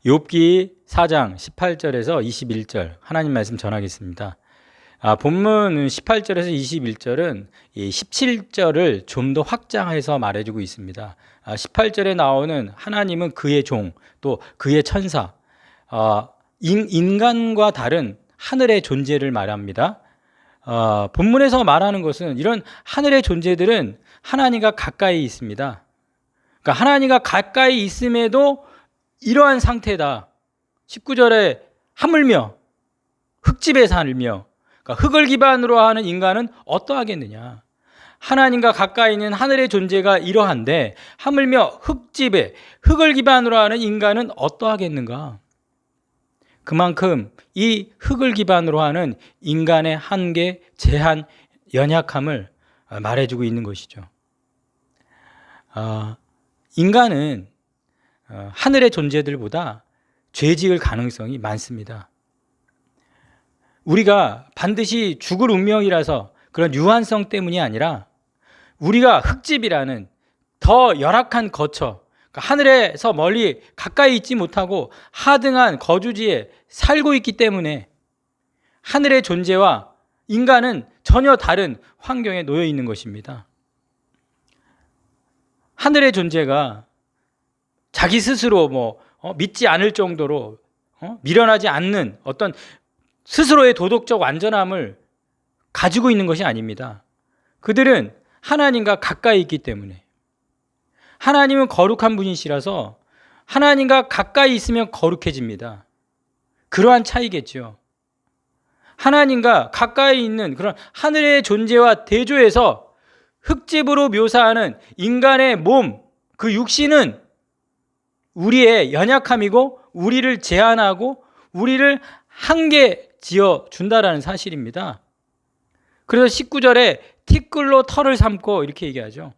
욥기 4장 18절에서 21절 하나님 말씀 전하겠습니다. 본문 18절에서 21절은 17절을 좀 더 확장해서 말해주고 있습니다. 18절에 나오는 하나님은 그의 종, 또 그의 천사, 인간과 다른 하늘의 존재를 말합니다. 본문에서 말하는 것은 이런 하늘의 존재들은 하나님과 가까이 있습니다. 그러니까 하나님과 가까이 있음에도 이러한 상태다. 19절에 하물며 흙집에 살며, 그러니까 흙을 기반으로 하는 인간은 어떠하겠느냐. 하나님과 가까이 있는 하늘의 존재가 이러한데 하물며 흙집에 흙을 기반으로 하는 인간은 어떠하겠는가. 그만큼 이 흙을 기반으로 하는 인간의 한계, 제한, 연약함을 말해주고 있는 것이죠. 인간은 하늘의 존재들보다 죄 지을 가능성이 많습니다. 우리가 반드시 죽을 운명이라서 그런 유한성 때문이 아니라 우리가 흙집이라는 더 열악한 거처, 그러니까 하늘에서 멀리 가까이 있지 못하고 하등한 거주지에 살고 있기 때문에 하늘의 존재와 인간은 전혀 다른 환경에 놓여 있는 것입니다. 하늘의 존재가 자기 스스로 믿지 않을 정도로 미련하지 않는 어떤 스스로의 도덕적 완전함을 가지고 있는 것이 아닙니다. 그들은 하나님과 가까이 있기 때문에, 하나님은 거룩한 분이시라서 하나님과 가까이 있으면 거룩해집니다. 그러한 차이겠죠. 하나님과 가까이 있는 그런 하늘의 존재와 대조해서 흙집으로 묘사하는 인간의 몸, 그 육신은 우리의 연약함이고 우리를 제한하고 우리를 한계 지어 준다라는 사실입니다. 그래서 19절에 티끌로 털을 삼고 이렇게 얘기하죠.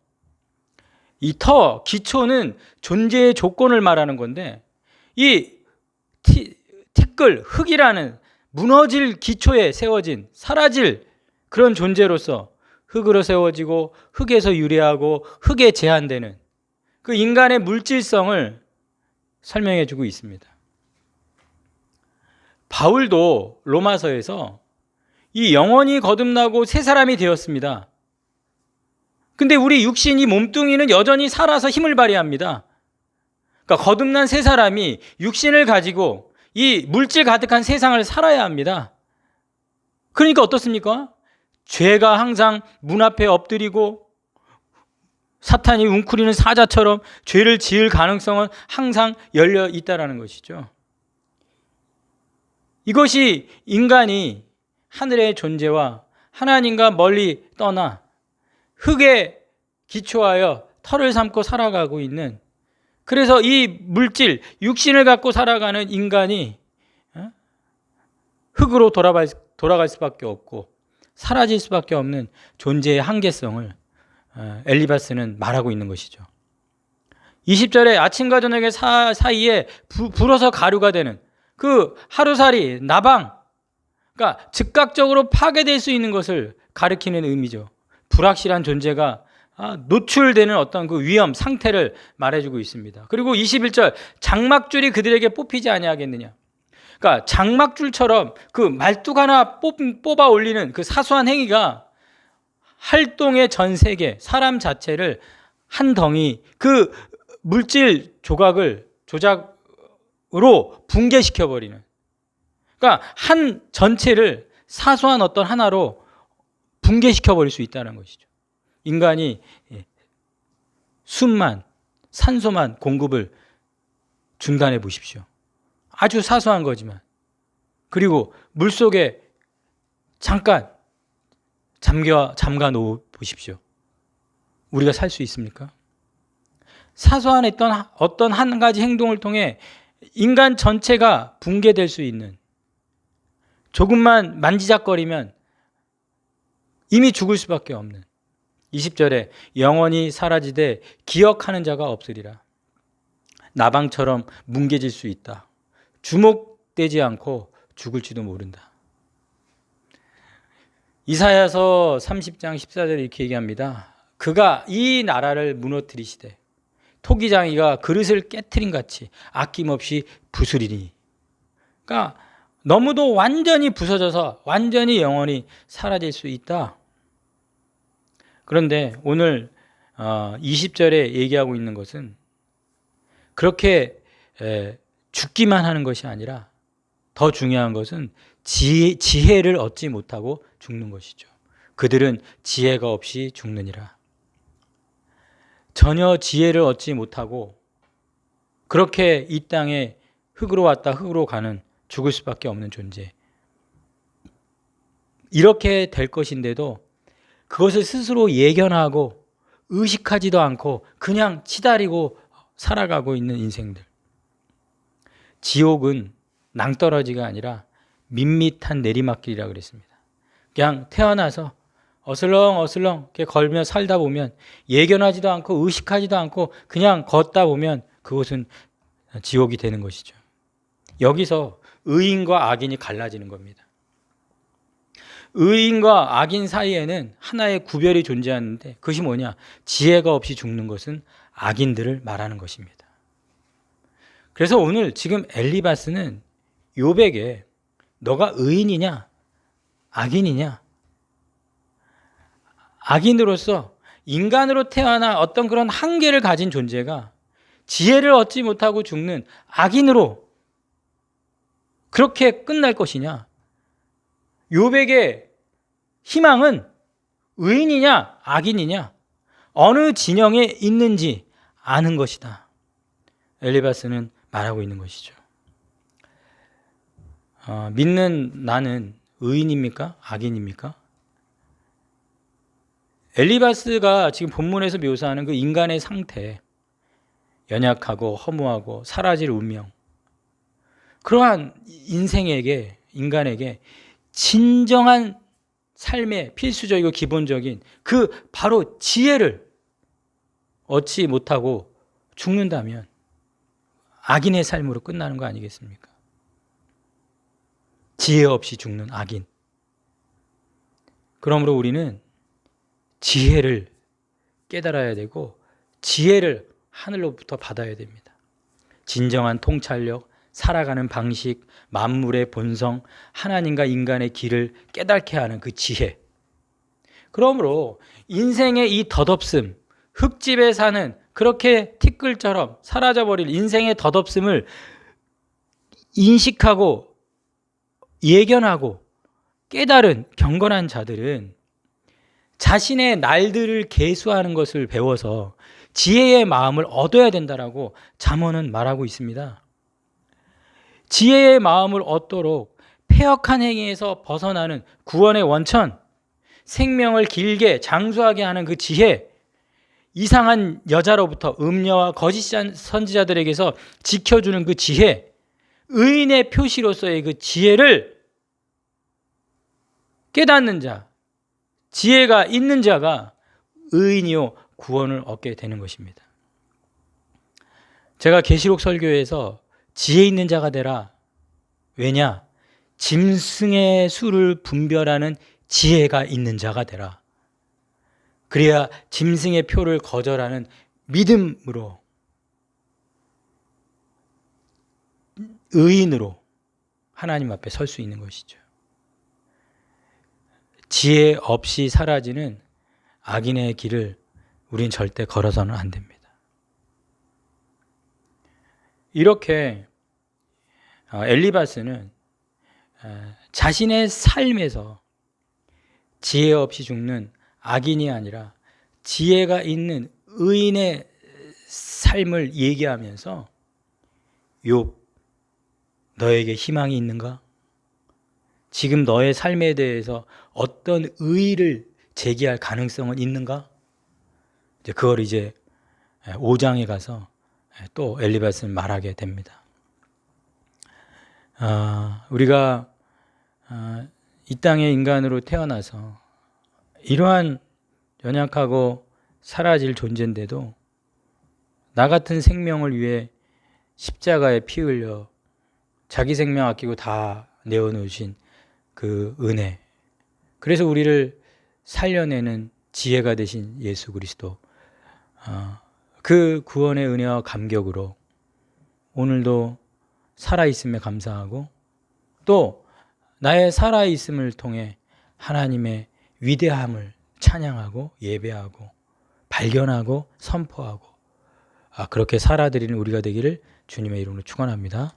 이 터, 기초는 존재의 조건을 말하는 건데 이 티끌, 흙이라는 무너질 기초에 세워진 사라질 그런 존재로서 흙으로 세워지고 흙에서 유래하고 흙에 제한되는 그 인간의 물질성을 설명해 주고 있습니다. 바울도 로마서에서 이 영혼이 거듭나고 새 사람이 되었습니다. 근데 우리 육신이 몸뚱이는 여전히 살아서 힘을 발휘합니다. 그러니까 거듭난 새 사람이 육신을 가지고 이 물질 가득한 세상을 살아야 합니다. 그러니까 어떻습니까? 죄가 항상 문 앞에 엎드리고 사탄이 웅크리는 사자처럼 죄를 지을 가능성은 항상 열려 있다는 것이죠. 이것이 인간이 하늘의 존재와 하나님과 멀리 떠나 흙에 기초하여 털을 삼고 살아가고 있는, 그래서 이 물질, 육신을 갖고 살아가는 인간이 흙으로 돌아갈 수밖에 없고 사라질 수밖에 없는 존재의 한계성을 엘리바스는 말하고 있는 것이죠. 20절에 아침과 저녁의 사이에 불어서 가루가 되는 그 하루살이, 나방, 그러니까 즉각적으로 파괴될 수 있는 것을 가리키는 의미죠. 불확실한 존재가 노출되는 어떤 그 위험 상태를 말해주고 있습니다. 그리고 21절 장막줄이 그들에게 뽑히지 아니하겠느냐. 그러니까 장막줄처럼 그 말뚝 하나 뽑아 올리는 그 사소한 행위가 활동의 전 세계 사람 자체를 한 덩이 그 물질 조작으로 붕괴시켜버리는, 그러니까 한 전체를 사소한 어떤 하나로 붕괴시켜버릴 수 있다는 것이죠. 인간이 숨만, 산소만 공급을 중단해 보십시오. 아주 사소한 거지만. 그리고 물속에 잠깐 잠가 놓아 보십시오. 우리가 살 수 있습니까? 사소한 어떤 한 가지 행동을 통해 인간 전체가 붕괴될 수 있는, 조금만 만지작거리면 이미 죽을 수밖에 없는, 20절에 영원히 사라지되 기억하는 자가 없으리라. 나방처럼 뭉개질 수 있다. 주목되지 않고 죽을지도 모른다. 이사야서 30장 14절에 이렇게 얘기합니다. 그가 이 나라를 무너뜨리시되 토기장이가 그릇을 깨트린 같이 아낌없이 부수리니. 그러니까 너무도 완전히 부서져서 완전히 영원히 사라질 수 있다. 그런데 오늘 20절에 얘기하고 있는 것은 그렇게 죽기만 하는 것이 아니라 더 중요한 것은 지혜를 얻지 못하고 죽는 것이죠. 그들은 지혜가 없이 죽느니라. 전혀 지혜를 얻지 못하고 그렇게 이 땅에 흙으로 왔다 흙으로 가는 죽을 수밖에 없는 존재. 이렇게 될 것인데도 그것을 스스로 예견하고 의식하지도 않고 그냥 치다리고 살아가고 있는 인생들. 지옥은 낭떠러지가 아니라 밋밋한 내리막길이라고 그랬습니다. 그냥 태어나서 어슬렁어슬렁 이렇게 걸며 살다 보면 예견하지도 않고 의식하지도 않고 그냥 걷다 보면 그곳은 지옥이 되는 것이죠. 여기서 의인과 악인이 갈라지는 겁니다. 의인과 악인 사이에는 하나의 구별이 존재하는데 그것이 뭐냐? 지혜가 없이 죽는 것은 악인들을 말하는 것입니다. 그래서 오늘 지금 엘리바스는 욥에게 너가 의인이냐 악인이냐, 악인으로서 인간으로 태어나 어떤 그런 한계를 가진 존재가 지혜를 얻지 못하고 죽는 악인으로 그렇게 끝날 것이냐, 욥에게 희망은 의인이냐 악인이냐 어느 진영에 있는지 아는 것이다. 엘리바스는 말하고 있는 것이죠. 믿는 나는 의인입니까? 악인입니까? 엘리바스가 지금 본문에서 묘사하는 그 인간의 상태, 연약하고 허무하고 사라질 운명, 그러한 인간에게 진정한 삶의 필수적이고 기본적인 그 바로 지혜를 얻지 못하고 죽는다면 악인의 삶으로 끝나는 거 아니겠습니까? 지혜 없이 죽는 악인. 그러므로 우리는 지혜를 깨달아야 되고 지혜를 하늘로부터 받아야 됩니다. 진정한 통찰력, 살아가는 방식, 만물의 본성, 하나님과 인간의 길을 깨닫게 하는 그 지혜. 그러므로 인생의 이 덧없음, 흙집에 사는 그렇게 티끌처럼 사라져버릴 인생의 덧없음을 인식하고 예견하고 깨달은 경건한 자들은 자신의 날들을 계수하는 것을 배워서 지혜의 마음을 얻어야 된다라고 잠언은 말하고 있습니다. 지혜의 마음을 얻도록 패역한 행위에서 벗어나는 구원의 원천, 생명을 길게 장수하게 하는 그 지혜, 이상한 여자로부터 음녀와 거짓 선지자들에게서 지켜주는 그 지혜, 의인의 표시로서의 그 지혜를 깨닫는 자, 지혜가 있는 자가 의인이요 구원을 얻게 되는 것입니다. 제가 계시록 설교에서 지혜 있는 자가 되라. 왜냐? 짐승의 수를 분별하는 지혜가 있는 자가 되라. 그래야 짐승의 표를 거절하는 믿음으로 의인으로 하나님 앞에 설 수 있는 것이죠. 지혜 없이 사라지는 악인의 길을 우린 절대 걸어서는 안 됩니다. 이렇게 엘리바스는 자신의 삶에서 지혜 없이 죽는 악인이 아니라 지혜가 있는 의인의 삶을 얘기하면서 욥, 너에게 희망이 있는가? 지금 너의 삶에 대해서 어떤 의의를 제기할 가능성은 있는가? 그걸 이제 5장에 가서 또 엘리바스는 말하게 됩니다. 우리가 이 땅의 인간으로 태어나서 이러한 연약하고 사라질 존재인데도 나 같은 생명을 위해 십자가에 피 흘려 자기 생명 아끼고 다 내어놓으신 그 은혜, 그래서 우리를 살려내는 지혜가 되신 예수 그리스도, 그 구원의 은혜와 감격으로 오늘도 살아있음에 감사하고 또 나의 살아있음을 통해 하나님의 위대함을 찬양하고 예배하고 발견하고 선포하고 그렇게 살아드리는 우리가 되기를 주님의 이름으로 축원합니다.